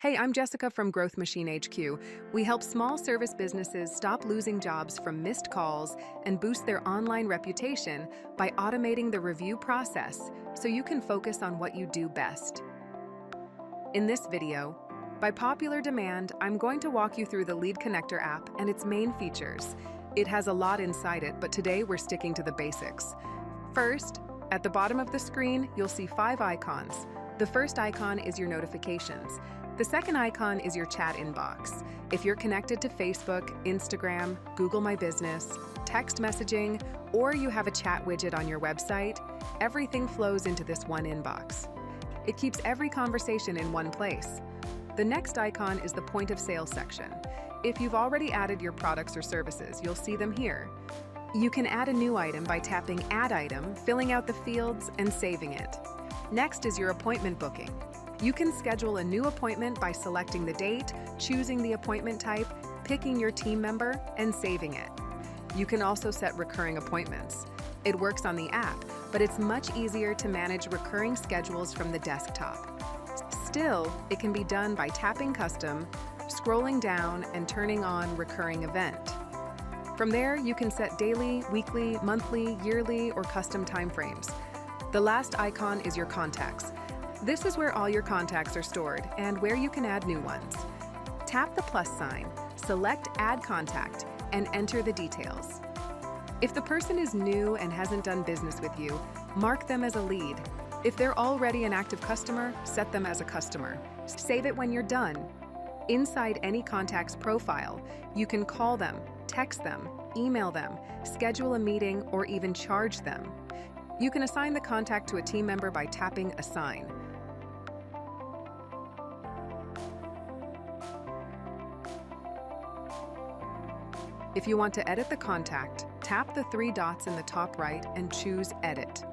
Hey, I'm Jessica from Growth Machine HQ. We help small service businesses stop losing jobs from missed calls and boost their online reputation by automating the review process so you can focus on what you do best. In this video, by popular demand, I'm going to walk you through the Lead Connector app and its main features. It has a lot inside it, but today we're sticking to the basics. First, at the bottom of the screen, you'll see 5 icons. The first icon is your notifications. The second icon is your chat inbox. If you're connected to Facebook, Instagram, Google My Business, text messaging, or you have a chat widget on your website, everything flows into this one inbox. It keeps every conversation in one place. The next icon is the point of sale section. If you've already added your products or services, you'll see them here. You can add a new item by tapping Add Item, filling out the fields, and saving it. Next is your appointment booking. You can schedule a new appointment by selecting the date, choosing the appointment type, picking your team member, and saving it. You can also set recurring appointments. It works on the app, but it's much easier to manage recurring schedules from the desktop. Still, it can be done by tapping Custom, scrolling down, and turning on Recurring Event. From there, you can set daily, weekly, monthly, yearly, or custom timeframes. The last icon is your contacts. This is where all your contacts are stored and where you can add new ones. Tap the plus sign, select Add Contact, and enter the details. If the person is new and hasn't done business with you, mark them as a lead. If they're already an active customer, set them as a customer. Save it when you're done. Inside any contact's profile, you can call them, text them, email them, schedule a meeting, or even charge them. You can assign the contact to a team member by tapping Assign. If you want to edit the contact, tap the 3 dots in the top right and choose Edit.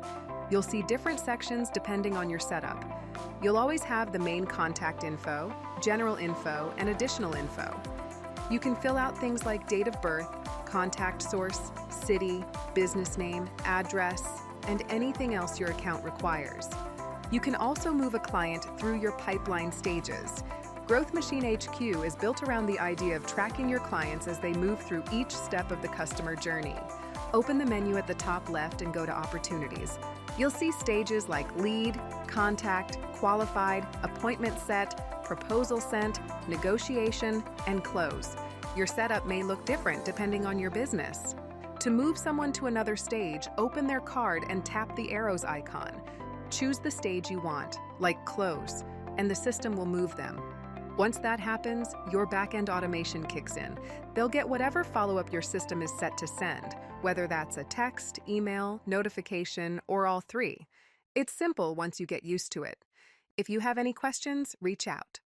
You'll see different sections depending on your setup. You'll always have the main contact info, general info, and additional info. You can fill out things like date of birth, contact source, city, business name, address, and anything else your account requires. You can also move a client through your pipeline stages. Growth Machine HQ is built around the idea of tracking your clients as they move through each step of the customer journey. Open the menu at the top left and go to Opportunities. You'll see stages like Lead, Contact, Qualified, Appointment Set, Proposal Sent, Negotiation, and Close. Your setup may look different depending on your business. To move someone to another stage, open their card and tap the arrows icon. Choose the stage you want, like Close, and the system will move them. Once that happens, your back-end automation kicks in. They'll get whatever follow-up your system is set to send, whether that's a text, email, notification, or all 3. It's simple once you get used to it. If you have any questions, reach out.